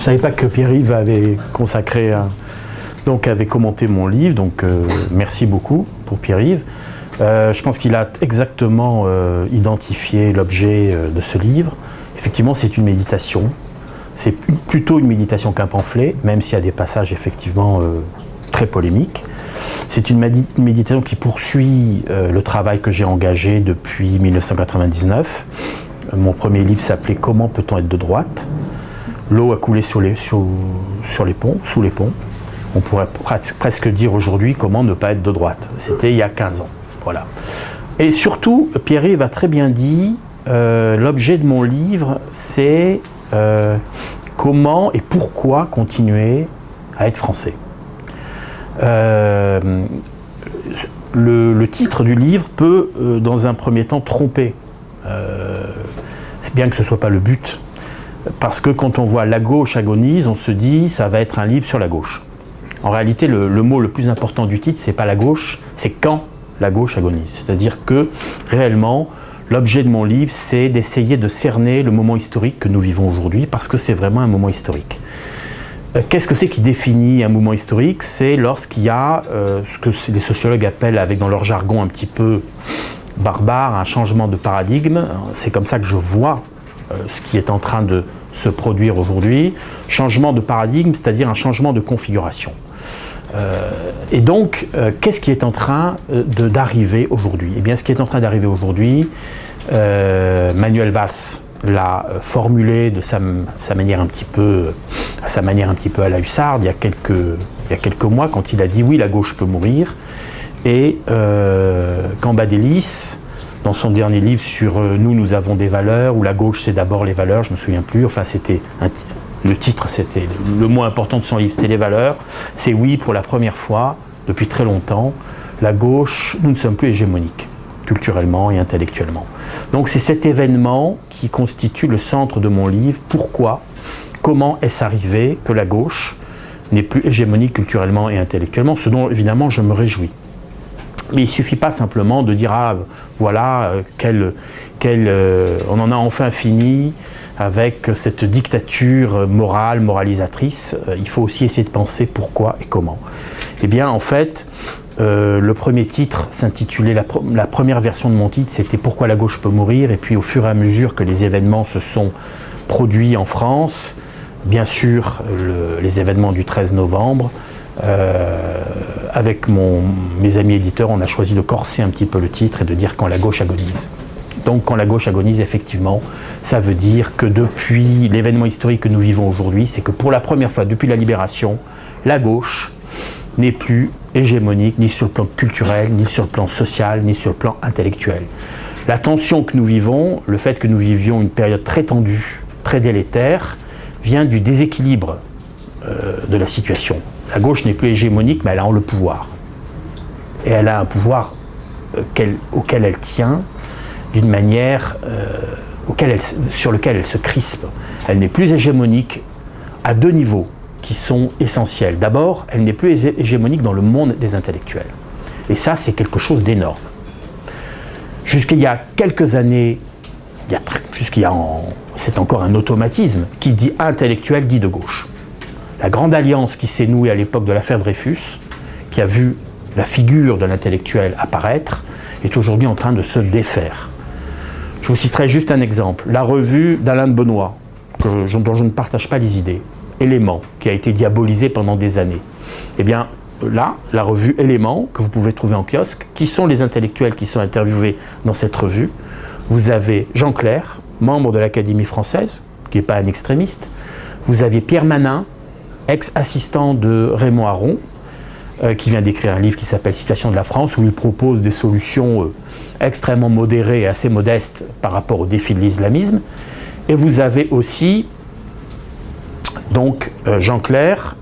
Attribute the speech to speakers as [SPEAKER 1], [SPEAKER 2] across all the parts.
[SPEAKER 1] savais pas que Pierre-Yves avait avait commenté mon livre, donc merci beaucoup pour Pierre-Yves. Je pense qu'il a exactement identifié l'objet de ce livre. Effectivement, c'est une méditation. C'est plutôt une méditation qu'un pamphlet, même s'il y a des passages effectivement très polémiques. C'est une méditation qui poursuit le travail que j'ai engagé depuis 1999. Mon premier livre s'appelait « Comment peut-on être de droite ?» L'eau a coulé sur les ponts, sous les ponts. On pourrait presque dire aujourd'hui comment ne pas être de droite. C'était il y a 15 ans. Voilà. Et surtout, Pierre-Yves a très bien dit, l'objet de mon livre, c'est comment et pourquoi continuer à être français. Le titre du livre peut, dans un premier temps, tromper. C'est bien que ce ne soit pas le but. Parce que quand on voit « La gauche agonise », on se dit « ça va être un livre sur la gauche ». En réalité, le mot le plus important du titre, c'est pas la gauche, c'est quand la gauche agonise. C'est-à-dire que, réellement, l'objet de mon livre, c'est d'essayer de cerner le moment historique que nous vivons aujourd'hui, parce que c'est vraiment un moment historique. Qu'est-ce que c'est qui définit un moment historique? C'est lorsqu'il y a ce que les sociologues appellent, avec dans leur jargon un petit peu barbare, un changement de paradigme. C'est comme ça que je vois ce qui est en train de se produire aujourd'hui. Changement de paradigme, c'est-à-dire un changement de configuration. Et donc, qu'est-ce qui est en train d'arriver aujourd'hui? Eh bien, ce qui est en train d'arriver aujourd'hui, Manuel Valls l'a formulé de sa manière un petit peu à la Hussarde il y a quelques mois, quand il a dit oui, la gauche peut mourir. Et Cambadélis, dans son dernier livre sur nous avons des valeurs, ou la gauche c'est d'abord les valeurs, je ne me souviens plus, enfin le titre, c'était le mot important de son livre, c'était les valeurs. C'est oui, pour la première fois, depuis très longtemps, la gauche, nous ne sommes plus hégémoniques, culturellement et intellectuellement. Donc c'est cet événement qui constitue le centre de mon livre. Pourquoi, comment est-ce arrivé que la gauche n'est plus hégémonique culturellement et intellectuellement, ce dont évidemment je me réjouis. Mais il ne suffit pas simplement de dire « Ah, voilà, on en a enfin fini avec cette dictature morale, moralisatrice. » Il faut aussi essayer de penser pourquoi et comment. Eh bien, en fait, le premier titre s'intitulait, la première version de mon titre, c'était « Pourquoi la gauche peut mourir ?» Et puis, au fur et à mesure que les événements se sont produits en France, bien sûr, les événements du 13 novembre, avec mes amis éditeurs, on a choisi de corser un petit peu le titre et de dire « Quand la gauche agonise ». Donc quand la gauche agonise, effectivement, ça veut dire que depuis l'événement historique que nous vivons aujourd'hui, c'est que pour la première fois depuis la Libération, la gauche n'est plus hégémonique ni sur le plan culturel, ni sur le plan social, ni sur le plan intellectuel. La tension que nous vivons, le fait que nous vivions une période très tendue, très délétère, vient du déséquilibre de la situation. La gauche n'est plus hégémonique, mais elle a le pouvoir. Et elle a un pouvoir auquel elle tient d'une manière sur lequel elle se crispe. Elle n'est plus hégémonique à deux niveaux qui sont essentiels. D'abord, elle n'est plus hégémonique dans le monde des intellectuels. Et ça, c'est quelque chose d'énorme. Jusqu'il y a quelques années, c'est encore un automatisme, qui dit intellectuel dit de gauche. La grande alliance qui s'est nouée à l'époque de l'affaire Dreyfus, qui a vu la figure de l'intellectuel apparaître, est aujourd'hui en train de se défaire. Je vous citerai juste un exemple. La revue d'Alain de Benoît, dont je ne partage pas les idées, Éléments, qui a été diabolisée pendant des années. Eh bien, là, la revue Éléments, que vous pouvez trouver en kiosque, qui sont les intellectuels qui sont interviewés dans cette revue? Vous avez Jean Clair, membre de l'Académie française, qui n'est pas un extrémiste. Vous avez Pierre Manin, ex-assistant de Raymond Aron, qui vient d'écrire un livre qui s'appelle « Situation de la France », où il propose des solutions extrêmement modérées et assez modestes par rapport au défi de l'islamisme. Et vous avez aussi donc Jean Clair,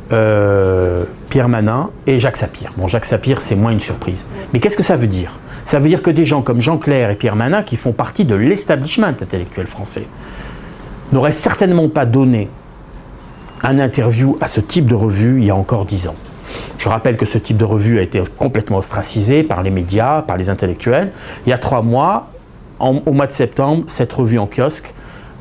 [SPEAKER 1] Pierre Manin et Jacques Sapir. Bon, Jacques Sapir, c'est moins une surprise. Mais qu'est-ce que ça veut dire? Ça veut dire que des gens comme Jean Clair et Pierre Manin, qui font partie de l'establishment intellectuel français, n'auraient certainement pas donné un interview à ce type de revue il y a encore 10 ans. Je rappelle que ce type de revue a été complètement ostracisé par les médias, par les intellectuels. Il y a 3 mois, au mois de septembre, cette revue en kiosque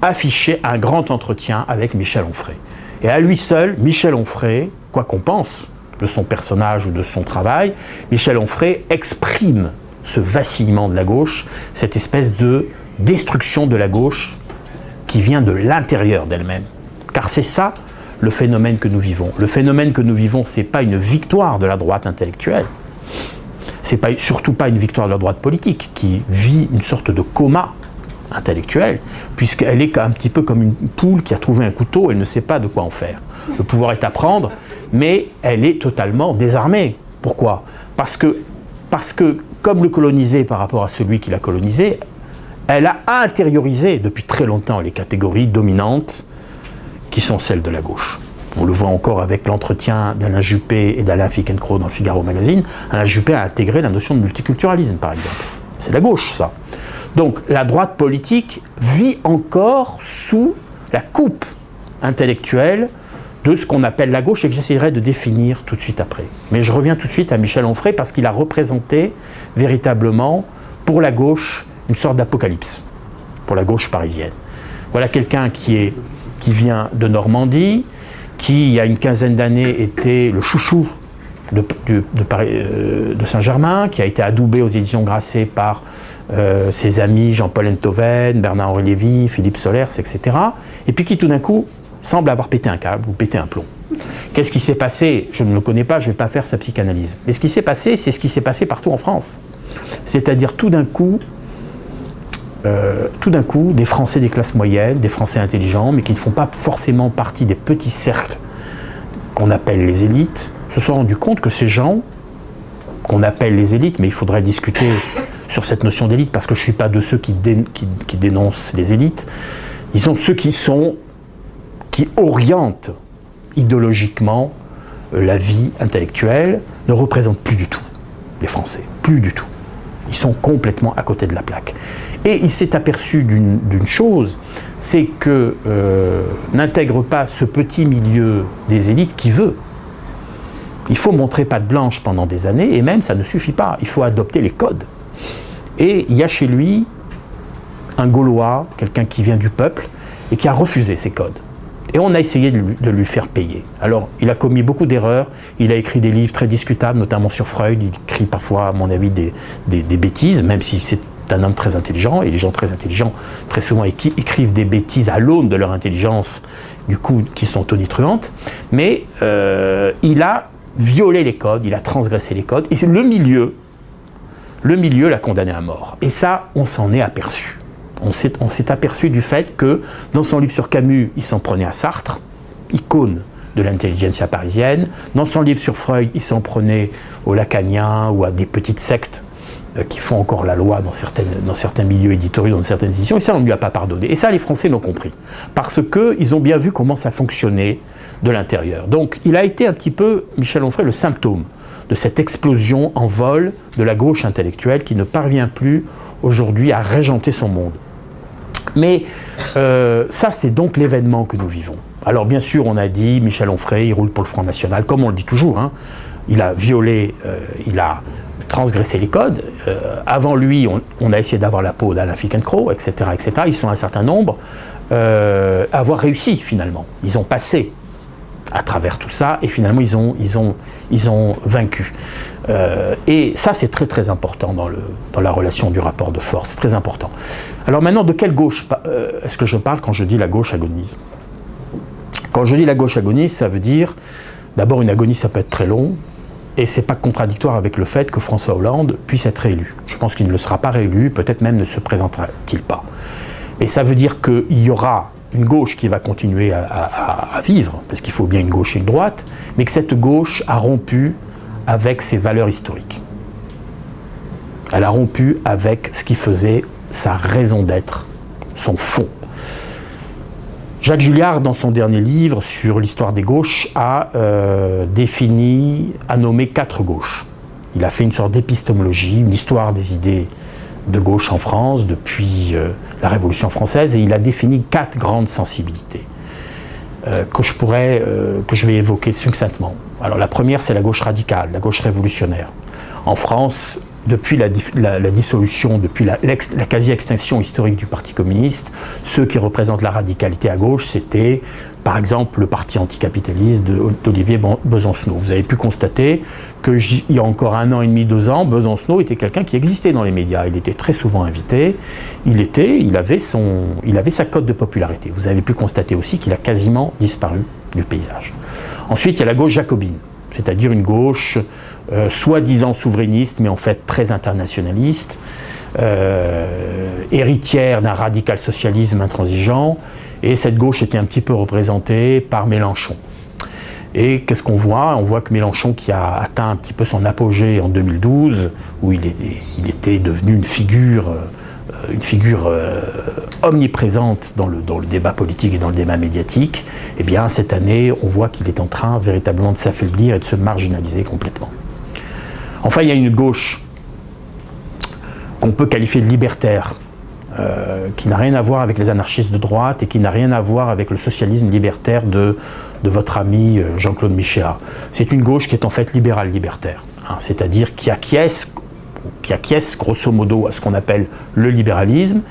[SPEAKER 1] affichait un grand entretien avec Michel Onfray. Et à lui seul, Michel Onfray, quoi qu'on pense de son personnage ou de son travail, Michel Onfray exprime ce vacillement de la gauche, cette espèce de destruction de la gauche qui vient de l'intérieur d'elle-même. Car c'est ça le phénomène que nous vivons. Le phénomène que nous vivons, ce n'est pas une victoire de la droite intellectuelle, ce n'est surtout pas une victoire de la droite politique qui vit une sorte de coma intellectuel, puisqu'elle est un petit peu comme une poule qui a trouvé un couteau, elle ne sait pas de quoi en faire. Le pouvoir est à prendre, mais elle est totalement désarmée. Pourquoi ? Parce que, comme le colonisé par rapport à celui qui l'a colonisé, elle a intériorisé depuis très longtemps les catégories dominantes qui sont celles de la gauche. On le voit encore avec l'entretien d'Alain Juppé et d'Alain Finkielkraut dans le Figaro Magazine. Alain Juppé a intégré la notion de multiculturalisme, par exemple. C'est la gauche, ça. Donc la droite politique vit encore sous la coupe intellectuelle de ce qu'on appelle la gauche et que j'essaierai de définir tout de suite après. Mais je reviens tout de suite à Michel Onfray parce qu'il a représenté véritablement pour la gauche une sorte d'apocalypse, pour la gauche parisienne. Voilà quelqu'un qui vient de Normandie, qui il y a une quinzaine d'années était le chouchou de Saint-Germain, qui a été adoubé aux éditions Grasset par ses amis Jean-Paul Enthoven, Bernard-Henri Lévy, Philippe Solers, etc. Et puis qui tout d'un coup semble avoir pété un câble ou pété un plomb. Qu'est-ce qui s'est passé ? Je ne le connais pas, je ne vais pas faire sa psychanalyse. Mais ce qui s'est passé, c'est ce qui s'est passé partout en France. C'est-à-dire tout d'un coup, des Français des classes moyennes, des Français intelligents, mais qui ne font pas forcément partie des petits cercles qu'on appelle les élites, se sont rendus compte que ces gens, qu'on appelle les élites, mais il faudrait discuter sur cette notion d'élite, parce que je ne suis pas de ceux qui dénoncent les élites, disons ceux qui orientent idéologiquement la vie intellectuelle, ne représentent plus du tout les Français, plus du tout. Ils sont complètement à côté de la plaque. Et il s'est aperçu d'une chose, c'est que n'intègre pas ce petit milieu des élites qui veut. Il faut montrer patte blanche pendant des années, et même ça ne suffit pas, il faut adopter les codes. Et il y a chez lui un Gaulois, quelqu'un qui vient du peuple, et qui a refusé ces codes. Et on a essayé de lui faire payer. Alors, il a commis beaucoup d'erreurs, il a écrit des livres très discutables, notamment sur Freud, il écrit parfois, à mon avis, des bêtises, même si c'est un homme très intelligent, et les gens très intelligents, très souvent, écrivent des bêtises à l'aune de leur intelligence, du coup, qui sont tonitruantes, mais il a violé les codes, il a transgressé les codes, et le milieu l'a condamné à mort. Et ça, on s'en est aperçu. On s'est aperçu du fait que, dans son livre sur Camus, il s'en prenait à Sartre, icône de l'intelligentsia parisienne. Dans son livre sur Freud, il s'en prenait aux lacaniens ou à des petites sectes qui font encore la loi dans certains milieux éditoriaux, dans certaines éditions, et ça, on ne lui a pas pardonné. Et ça, les Français l'ont compris, parce qu'ils ont bien vu comment ça fonctionnait de l'intérieur. Donc, il a été un petit peu, Michel Onfray, le symptôme de cette explosion en vol de la gauche intellectuelle qui ne parvient plus aujourd'hui à régenter son monde. Mais ça, c'est donc l'événement que nous vivons. Alors bien sûr, on a dit, Michel Onfray, il roule pour le Front National, comme on le dit toujours, hein. Il a violé, il a transgressé les codes. Avant lui, on a essayé d'avoir la peau d'Alain Finkielkraut, etc., etc. Ils sont un certain nombre à avoir réussi, finalement. Ils ont passé à travers tout ça, et finalement, ils ont vaincu. Et ça, c'est très très important dans la relation du rapport de force, c'est très important. Alors maintenant, de quelle gauche est-ce que je parle quand je dis la gauche agonise ? Quand je dis la gauche agonise, ça veut dire, d'abord une agonie, ça peut être très long, et c'est pas contradictoire avec le fait que François Hollande puisse être réélu. Je pense qu'il ne le sera pas réélu, peut-être même ne se présentera-t-il pas. Et ça veut dire qu'il y aura une gauche qui va continuer à vivre, parce qu'il faut bien une gauche et une droite, mais que cette gauche a rompu avec ses valeurs historiques. Elle a rompu avec ce qui faisait sa raison d'être, son fond. Jacques Julliard, dans son dernier livre sur l'histoire des gauches, a nommé 4 gauches. Il a fait une sorte d'épistémologie, une histoire des idées de gauche en France depuis la Révolution française, et il a défini 4 grandes sensibilités que je vais évoquer succinctement. Alors la première, c'est la gauche radicale, la gauche révolutionnaire. En France, depuis la dissolution, depuis la quasi-extinction historique du Parti communiste, ceux qui représentent la radicalité à gauche, c'était par exemple le parti anticapitaliste d'Olivier Besancenot. Vous avez pu constater qu'il y a encore 1 an et demi, 2 ans, Besancenot était quelqu'un qui existait dans les médias. Il était très souvent invité. Il avait sa cote de popularité. Vous avez pu constater aussi qu'il a quasiment disparu du paysage. Ensuite, il y a la gauche jacobine, c'est-à-dire une gauche soi-disant souverainiste, mais en fait très internationaliste, héritière d'un radical socialisme intransigeant. Et cette gauche était un petit peu représentée par Mélenchon. Et qu'est-ce qu'on voit ? On voit que Mélenchon, qui a atteint un petit peu son apogée en 2012, où il était devenu une figure omniprésente dans le débat politique et dans le débat médiatique, eh bien cette année, on voit qu'il est en train véritablement de s'affaiblir et de se marginaliser complètement. Enfin, il y a une gauche qu'on peut qualifier de libertaire, qui n'a rien à voir avec les anarchistes de droite et qui n'a rien à voir avec le socialisme libertaire de votre ami Jean-Claude Michéa. C'est une gauche qui est en fait libérale-libertaire, hein, c'est-à-dire qui acquiesce grosso modo à ce qu'on appelle le libéralisme,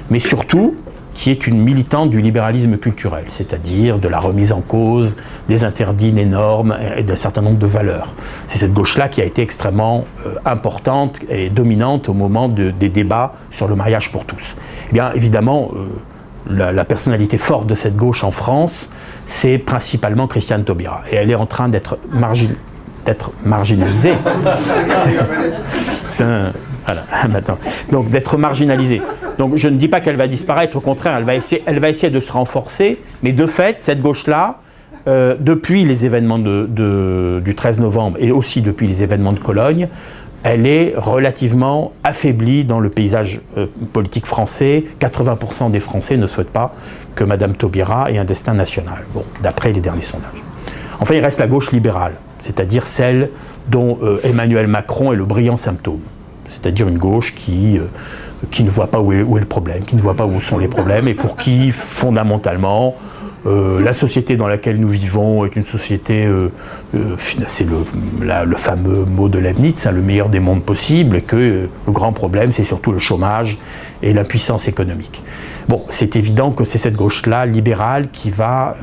[SPEAKER 1] mais surtout qui est une militante du libéralisme culturel, c'est-à-dire de la remise en cause des interdits, des normes et d'un certain nombre de valeurs. C'est cette gauche-là qui a été extrêmement importante et dominante au moment des débats sur le mariage pour tous. Eh bien, évidemment, la personnalité forte de cette gauche en France, c'est principalement Christiane Taubira. Et elle est en train d'être marginalisée. Voilà, maintenant. Donc d'être marginalisée. Donc je ne dis pas qu'elle va disparaître, au contraire, elle va essayer de se renforcer, mais de fait, cette gauche-là, depuis les événements du 13 novembre et aussi depuis les événements de Cologne, elle est relativement affaiblie dans le paysage politique français. 80% des Français ne souhaitent pas que Mme Taubira ait un destin national, bon, d'après les derniers sondages. Enfin, il reste la gauche libérale, c'est-à-dire celle dont Emmanuel Macron est le brillant symptôme. C'est-à-dire une gauche qui ne voit pas où est le problème, qui ne voit pas où sont les problèmes, et pour qui, fondamentalement, la société dans laquelle nous vivons est une société, c'est le fameux mot de Leibniz, hein, le meilleur des mondes possibles, et que le grand problème, c'est surtout le chômage et l'impuissance économique. Bon, c'est évident que c'est cette gauche-là, libérale, qui va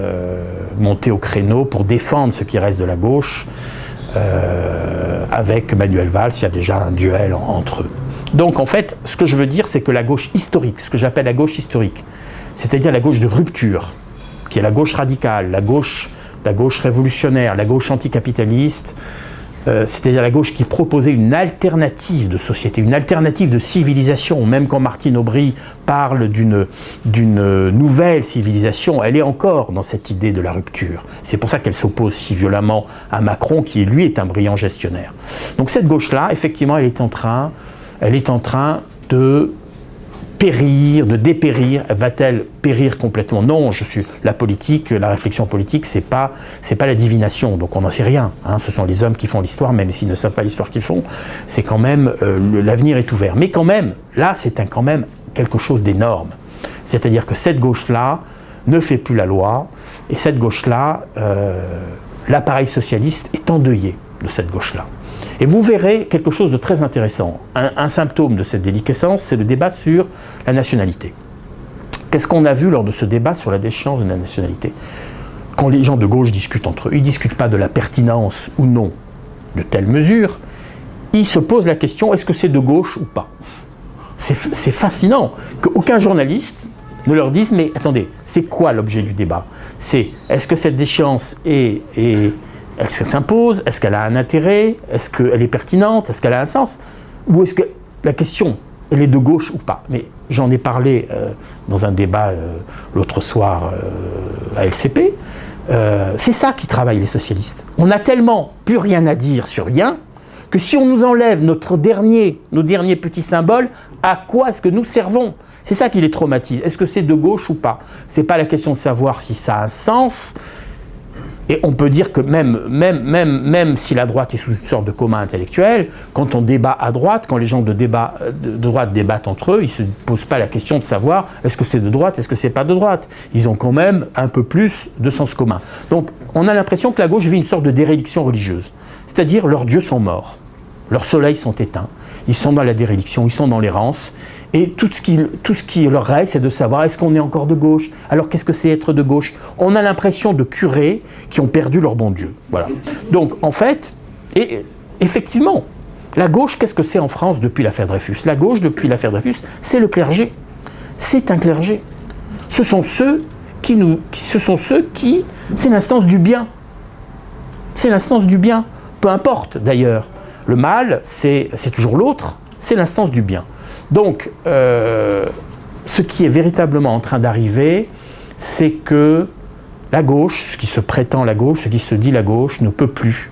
[SPEAKER 1] monter au créneau pour défendre ce qui reste de la gauche, avec Manuel Valls. Il y a déjà un duel entre eux. Donc en fait, ce que je veux dire, c'est que la gauche historique, ce que j'appelle la gauche historique, c'est-à-dire la gauche de rupture, qui est la gauche radicale, la gauche révolutionnaire, la gauche anticapitaliste, c'est-à-dire la gauche qui proposait une alternative de société, une alternative de civilisation. Même quand Martine Aubry parle d'une nouvelle civilisation, elle est encore dans cette idée de la rupture. C'est pour ça qu'elle s'oppose si violemment à Macron, qui lui est un brillant gestionnaire. Donc cette gauche-là, effectivement, elle est en train de périr, de dépérir. Va-t-elle périr complètement ? Non, la politique, la réflexion politique, c'est pas la divination, donc on n'en sait rien, hein. Ce sont les hommes qui font l'histoire, même s'ils ne savent pas l'histoire qu'ils font. C'est quand même, l'avenir est ouvert. Mais quand même, là, c'est quand même quelque chose d'énorme. C'est-à-dire que cette gauche-là ne fait plus la loi, et cette gauche-là, l'appareil socialiste est endeuillé de cette gauche-là. Et vous verrez quelque chose de très intéressant. Un symptôme de cette déliquescence, c'est le débat sur la nationalité. Qu'est-ce qu'on a vu lors de ce débat sur la déchéance de la nationalité ? Quand les gens de gauche discutent entre eux, ils ne discutent pas de la pertinence ou non de telle mesure, ils se posent la question, est-ce que c'est de gauche ou pas ? C'est fascinant qu'aucun journaliste ne leur dise, mais attendez, c'est quoi l'objet du débat ? C'est, est-ce que cette déchéance est-ce qu'elle s'impose ? Est-ce qu'elle a un intérêt ? Est-ce qu'elle est pertinente ? Est-ce qu'elle a un sens ? Ou est-ce que la question, elle est de gauche ou pas ? Mais j'en ai parlé dans un débat l'autre soir à LCP. C'est ça qui travaille les socialistes. On n'a tellement plus rien à dire sur rien que si on nous enlève nos derniers petits symboles, à quoi est-ce que nous servons ? C'est ça qui les traumatise. Est-ce que c'est de gauche ou pas ? C'est pas la question de savoir si ça a un sens. Et on peut dire que même si la droite est sous une sorte de coma intellectuel, quand on débat à droite, quand les gens de droite débattent entre eux, ils ne se posent pas la question de savoir est-ce que c'est de droite, est-ce que c'est pas de droite. Ils ont quand même un peu plus de sens commun. Donc on a l'impression que la gauche vit une sorte de déréliction religieuse. C'est-à-dire leurs dieux sont morts, leurs soleils sont éteints, ils sont dans la déréliction, ils sont dans l'errance, Et tout ce qui leur reste, c'est de savoir est-ce qu'on est encore de gauche? Alors qu'est-ce que c'est être de gauche? On a l'impression de curés qui ont perdu leur bon Dieu. Voilà. Donc en fait, et effectivement, la gauche, qu'est-ce que c'est en France depuis l'affaire Dreyfus? La gauche, depuis l'affaire Dreyfus, c'est le clergé. C'est un clergé. Ce sont ceux qui, c'est l'instance du bien. C'est l'instance du bien. Peu importe d'ailleurs. Le mal, c'est toujours l'autre, c'est l'instance du bien. Donc, ce qui est véritablement en train d'arriver, c'est que la gauche, ce qui se prétend la gauche, ce qui se dit la gauche, ne peut plus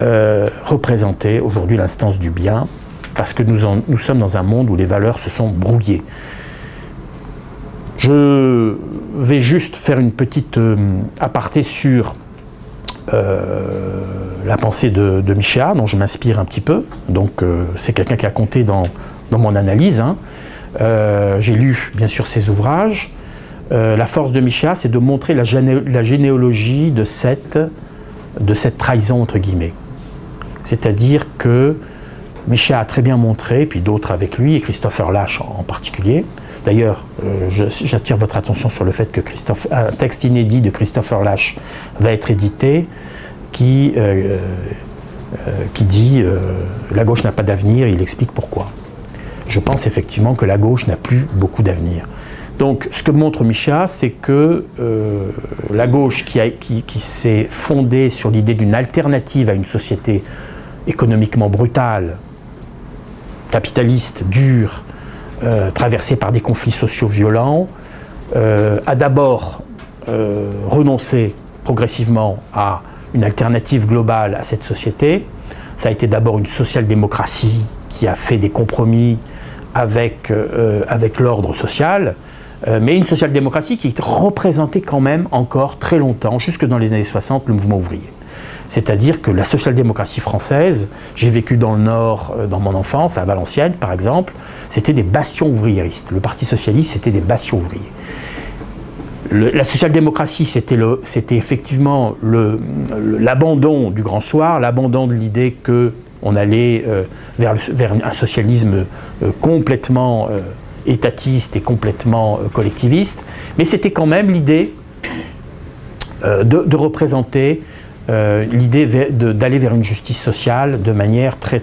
[SPEAKER 1] représenter aujourd'hui l'instance du bien, parce que nous sommes dans un monde où les valeurs se sont brouillées. Je vais juste faire une petite aparté sur la pensée de Michéa, dont je m'inspire un petit peu. Donc, c'est quelqu'un qui a compté dans mon analyse. Hein. J'ai lu, bien sûr, ses ouvrages. La force de Michéa, c'est de montrer la généalogie de cette trahison, entre guillemets. C'est-à-dire que Michéa a très bien montré, puis d'autres avec lui, et Christopher Lasch en particulier. D'ailleurs, j'attire votre attention sur le fait que un texte inédit de Christopher Lasch va être édité qui dit la gauche n'a pas d'avenir, il explique pourquoi. Je pense effectivement que la gauche n'a plus beaucoup d'avenir. Donc, ce que montre Michéa, c'est que la gauche qui s'est fondée sur l'idée d'une alternative à une société économiquement brutale, capitaliste, dure, traversée par des conflits sociaux violents, a d'abord renoncé progressivement à une alternative globale à cette société. Ça a été d'abord une social-démocratie qui a fait des compromis avec l'ordre social, mais une social-démocratie qui représentait quand même encore très longtemps, jusque dans les années 60, le mouvement ouvrier. C'est-à-dire que la social-démocratie française, j'ai vécu dans le Nord, dans mon enfance, à Valenciennes par exemple, c'était des bastions ouvriéristes. Le Parti socialiste, c'était des bastions ouvriers. La social-démocratie, c'était effectivement l'abandon du grand soir, l'abandon de l'idée qu'on allait vers un socialisme complètement étatiste et complètement collectiviste, mais c'était quand même l'idée de représenter l'idée d'aller vers une justice sociale de manière très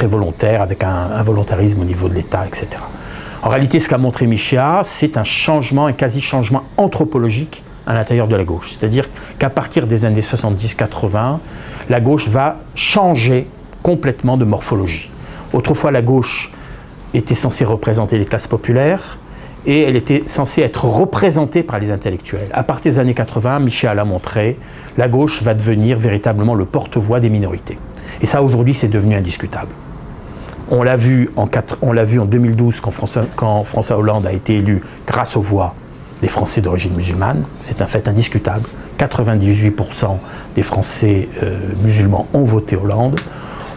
[SPEAKER 1] volontaire, avec un volontarisme au niveau de l'État, etc. En réalité, ce qu'a montré Michéa, c'est un quasi-changement anthropologique à l'intérieur de la gauche. C'est-à-dire qu'à partir des années 70-80, la gauche va changer complètement de morphologie. Autrefois, la gauche était censée représenter les classes populaires, et elle était censée être représentée par les intellectuels. À partir des années 80, Michéa l'a montré, la gauche va devenir véritablement le porte-voix des minorités. Et ça, aujourd'hui, c'est devenu indiscutable. On l'a vu en 2012 quand François Hollande a été élu grâce aux voix des Français d'origine musulmane. C'est un fait indiscutable. 98% des Français musulmans ont voté Hollande.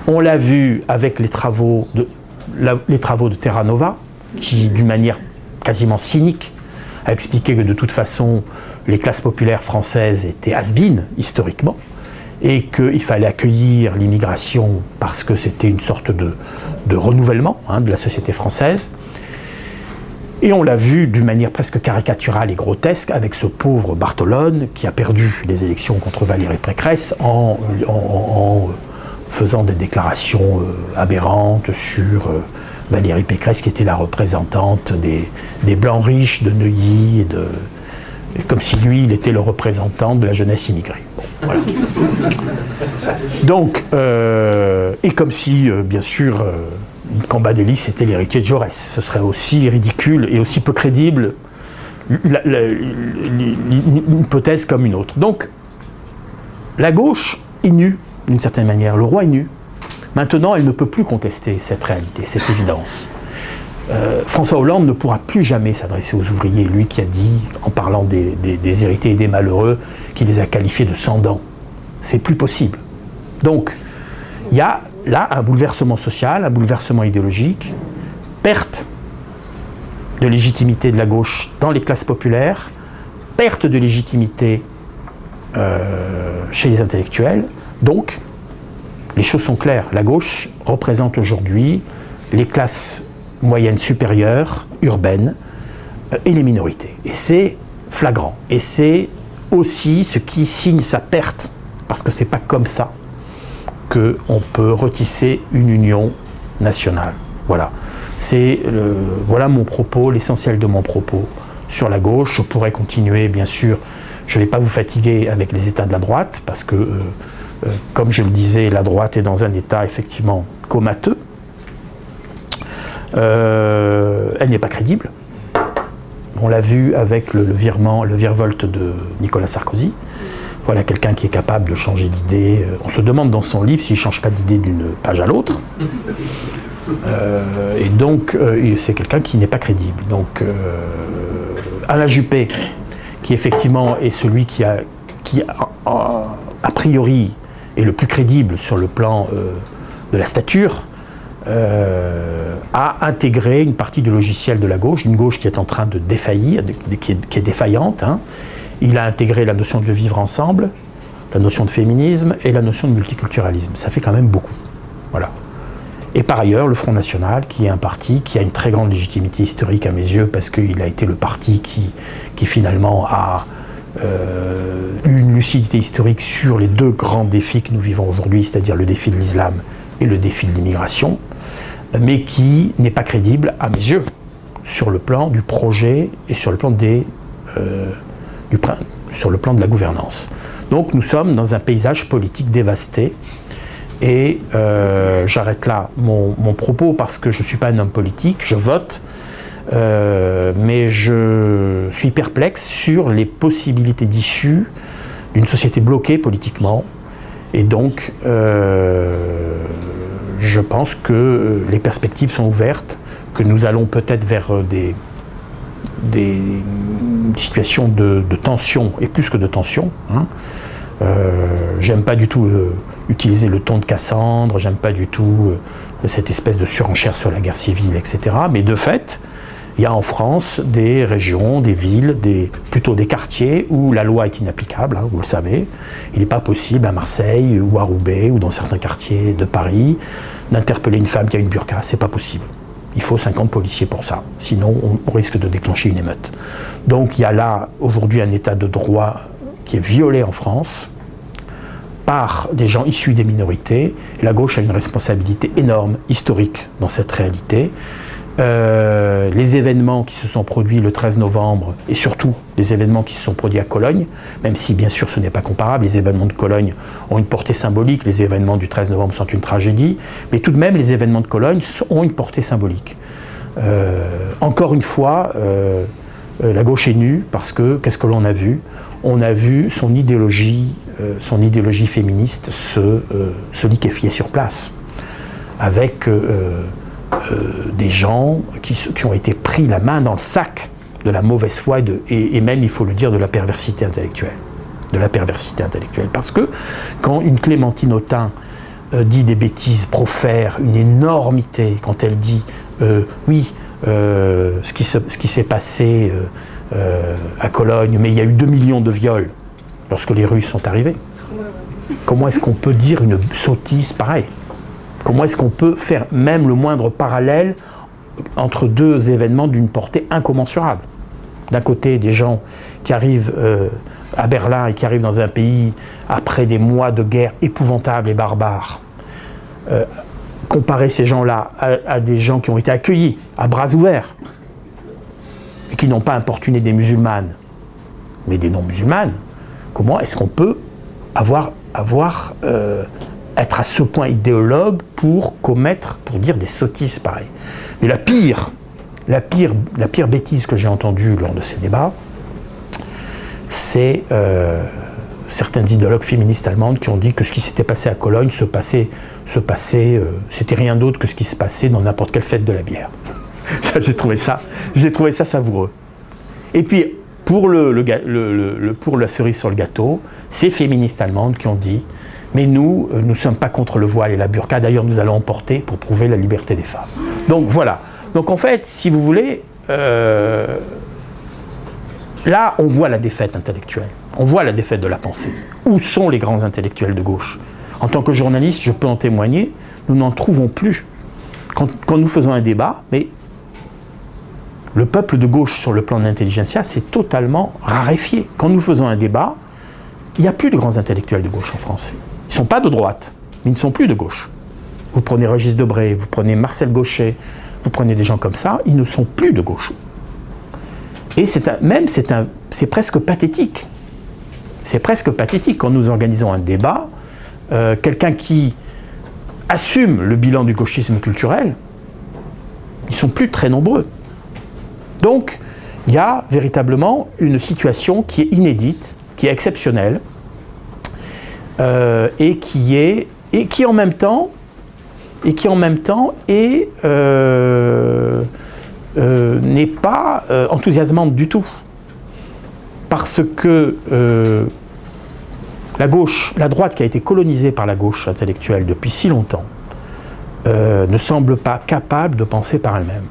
[SPEAKER 1] On l'a vu avec les travaux de Terra Nova, qui, d'une manière quasiment cynique, a expliqué que de toute façon, les classes populaires françaises étaient has-been, historiquement, et qu'il fallait accueillir l'immigration parce que c'était une sorte de renouvellement de la société française. Et on l'a vu d'une manière presque caricaturale et grotesque avec ce pauvre Bartolone qui a perdu les élections contre Valérie Pécresse en faisant des déclarations aberrantes sur Valérie Pécresse, qui était la représentante des Blancs riches de Neuilly, comme si lui, il était le représentant de la jeunesse immigrée. Bon, voilà. Donc, et comme si, bien sûr, Cambadélis était l'héritier de Jaurès. Ce serait aussi ridicule et aussi peu crédible une hypothèse comme une autre. Donc, la gauche est nue, d'une certaine manière. Le roi est nu. Maintenant, elle ne peut plus contester cette réalité, cette évidence. François Hollande ne pourra plus jamais s'adresser aux ouvriers, lui qui a dit, en parlant des héritiers et des malheureux, qu'il les a qualifiés de sans-dents. C'est plus possible. Donc, il y a là un bouleversement social, un bouleversement idéologique, perte de légitimité de la gauche dans les classes populaires, perte de légitimité chez les intellectuels, donc les choses sont claires. La gauche représente aujourd'hui les classes moyennes supérieures, urbaines, et les minorités. Et c'est flagrant. Et c'est aussi ce qui signe sa perte, parce que c'est pas comme ça qu'on peut retisser une union nationale. Voilà. Voilà mon propos, l'essentiel de mon propos sur la gauche. Je pourrais continuer, bien sûr. Je ne vais pas vous fatiguer avec les états de la droite, parce que, comme je le disais, la droite est dans un état effectivement comateux. Elle n'est pas crédible. On l'a vu avec le virevolte de Nicolas Sarkozy. Voilà quelqu'un qui est capable de changer d'idée. On se demande dans son livre s'il ne change pas d'idée d'une page à l'autre. Et donc, c'est quelqu'un qui n'est pas crédible. Donc, Alain Juppé, qui effectivement est celui qui a priori, est le plus crédible sur le plan de la stature, a intégré une partie du logiciel de la gauche, une gauche qui est en train de défaillir, qui est défaillante. Hein. Il a intégré la notion de vivre ensemble, la notion de féminisme et la notion de multiculturalisme. Ça fait quand même beaucoup. Voilà. Et par ailleurs, le Front National, qui est un parti qui a une très grande légitimité historique à mes yeux, parce qu'il a été le parti qui finalement a eu une lucidité historique sur les deux grands défis que nous vivons aujourd'hui, c'est-à-dire le défi de l'islam et le défi de l'immigration, mais qui n'est pas crédible à mes yeux sur le plan du projet et sur le plan sur le plan de la gouvernance. Donc nous sommes dans un paysage politique dévasté. Et j'arrête là mon propos parce que je ne suis pas un homme politique, je vote, mais je suis perplexe sur les possibilités d'issue d'une société bloquée politiquement. Et donc, je pense que les perspectives sont ouvertes, que nous allons peut-être vers des situations de tension, et plus que de tension. Hein. J'aime pas du tout utiliser le ton de Cassandre, j'aime pas du tout cette espèce de surenchère sur la guerre civile, etc. Mais de fait, il y a en France des régions, des villes, plutôt des quartiers où la loi est inapplicable, hein, vous le savez. Il n'est pas possible à Marseille ou à Roubaix ou dans certains quartiers de Paris d'interpeller une femme qui a une burqa, c'est pas possible. Il faut 50 policiers pour ça, sinon on risque de déclencher une émeute. Donc il y a là aujourd'hui un état de droit qui est violé en France par des gens issus des minorités. Et la gauche a une responsabilité énorme, historique, dans cette réalité. Les événements qui se sont produits le 13 novembre, et surtout les événements qui se sont produits à Cologne, même si bien sûr ce n'est pas comparable, les événements de Cologne ont une portée symbolique, les événements du 13 novembre sont une tragédie, mais tout de même les événements de Cologne ont une portée symbolique. Encore une fois, la gauche est nue, parce que, qu'est-ce que l'on a vu ? On a vu son idéologie féministe se liquéfier sur place, avec des gens qui ont été pris la main dans le sac de la mauvaise foi et même, il faut le dire, de la perversité intellectuelle. Parce que quand une Clémentine Autain dit des bêtises, profère une énormité, quand elle dit ce qui s'est passé à Cologne, mais il y a eu 2 millions de viols lorsque les Russes sont arrivés. Comment est-ce qu'on peut dire une sottise pareille ? Comment est-ce qu'on peut faire même le moindre parallèle entre deux événements d'une portée incommensurable ? D'un côté, des gens qui arrivent à Berlin et qui arrivent dans un pays après des mois de guerre épouvantables et barbares. Comparer ces gens-là à des gens qui ont été accueillis à bras ouverts et qui n'ont pas importuné des musulmanes, mais des non-musulmanes, comment est-ce qu'on peut être à ce point idéologue pour dire des sottises pareilles. Mais la pire bêtise que j'ai entendue lors de ces débats, c'est certaines idéologues féministes allemandes qui ont dit que ce qui s'était passé à Cologne c'était rien d'autre que ce qui se passait dans n'importe quelle fête de la bière. J'ai trouvé ça savoureux. Et puis, pour la cerise sur le gâteau, ces féministes allemandes qui ont dit mais nous ne sommes pas contre le voile et la burqa, d'ailleurs nous allons en porter pour prouver la liberté des femmes. Donc voilà. Donc en fait, si vous voulez, là on voit la défaite intellectuelle, on voit la défaite de la pensée. Où sont les grands intellectuels de gauche ? En tant que journaliste, je peux en témoigner, nous n'en trouvons plus. Quand nous faisons un débat, mais le peuple de gauche sur le plan de l'intelligentsia, c'est totalement raréfié. Quand nous faisons un débat, il n'y a plus de grands intellectuels de gauche en France. Ils ne sont pas de droite, mais ils ne sont plus de gauche. Vous prenez Régis Debray, vous prenez Marcel Gauchet, vous prenez des gens comme ça, ils ne sont plus de gauche. Et c'est presque pathétique. C'est presque pathétique quand nous organisons un débat, quelqu'un qui assume le bilan du gauchisme culturel, ils ne sont plus très nombreux. Donc, il y a véritablement une situation qui est inédite, qui est exceptionnelle, et qui en même temps n'est pas enthousiasmante du tout. Parce que la droite qui a été colonisée par la gauche intellectuelle depuis si longtemps, ne semble pas capable de penser par elle-même.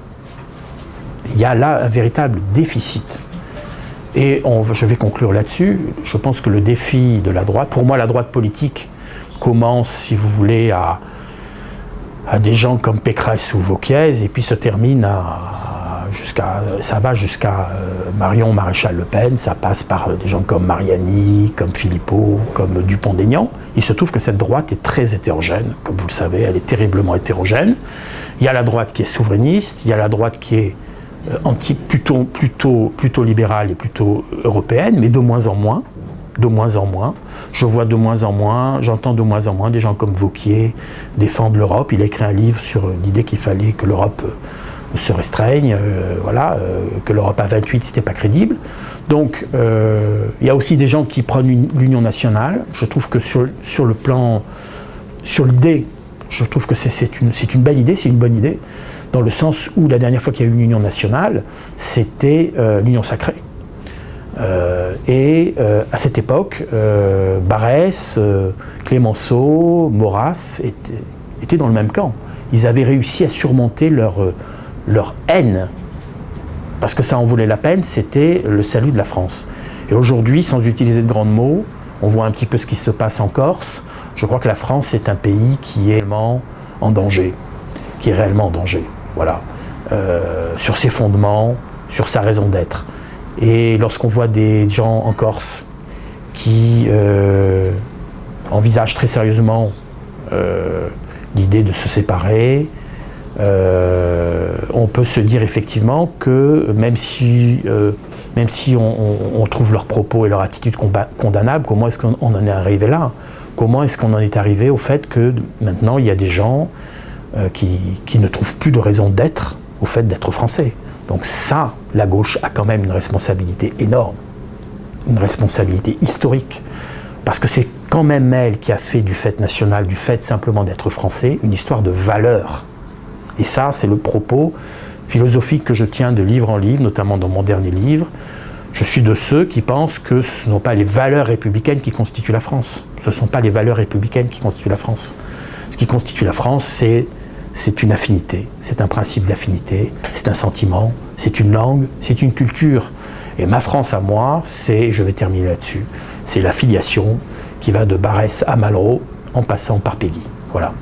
[SPEAKER 1] Il y a là un véritable déficit. Et je vais conclure là-dessus. Je pense que le défi de la droite, pour moi la droite politique commence, si vous voulez, à des gens comme Pécresse ou Wauquiez, et puis se termine ça va jusqu'à Marion Maréchal Le Pen, ça passe par des gens comme Mariani, comme Philippot, comme Dupont-Aignan. Il se trouve que cette droite est très hétérogène, comme vous le savez, elle est terriblement hétérogène. Il y a la droite qui est souverainiste, il y a la droite qui est plutôt libérale et plutôt européenne, mais de moins en moins. De moins en moins. Je vois de moins en moins, j'entends de moins en moins des gens comme Wauquiez défendre l'Europe. Il a écrit un livre sur l'idée qu'il fallait que l'Europe se restreigne, que l'Europe à 28, c'était pas crédible. Donc, il y a aussi des gens qui prennent l'union nationale. Je trouve que sur l'idée, je trouve que c'est une belle idée, c'est une bonne idée, dans le sens où la dernière fois qu'il y a eu une union nationale, c'était l'union sacrée. À cette époque, Barrès, Clémenceau, Maurras étaient dans le même camp. Ils avaient réussi à surmonter leur haine, parce que ça en valait la peine, c'était le salut de la France. Et aujourd'hui, sans utiliser de grands mots, on voit un petit peu ce qui se passe en Corse. Je crois que la France est un pays qui est réellement en danger, voilà, sur ses fondements, sur sa raison d'être. Et lorsqu'on voit des gens en Corse qui envisagent très sérieusement l'idée de se séparer, on peut se dire effectivement que même si on trouve leurs propos et leur attitude condamnables, comment est-ce qu'on en est arrivé là ? Comment est-ce qu'on en est arrivé au fait que maintenant il y a des gens qui ne trouvent plus de raison d'être au fait d'être français ? Donc ça, la gauche a quand même une responsabilité énorme, une responsabilité historique, parce que c'est quand même elle qui a fait du fait national, du fait simplement d'être français, une histoire de valeurs. Et ça, c'est le propos philosophique que je tiens de livre en livre, notamment dans mon dernier livre. Je suis de ceux qui pensent que ce ne sont pas les valeurs républicaines qui constituent la France. Ce ne sont pas les valeurs républicaines qui constituent la France. Ce qui constitue la France, c'est une affinité, c'est un principe d'affinité, c'est un sentiment, c'est une langue, c'est une culture. Et ma France à moi, je vais terminer là-dessus, c'est la filiation qui va de Barrès à Malraux en passant par Péguy. Voilà.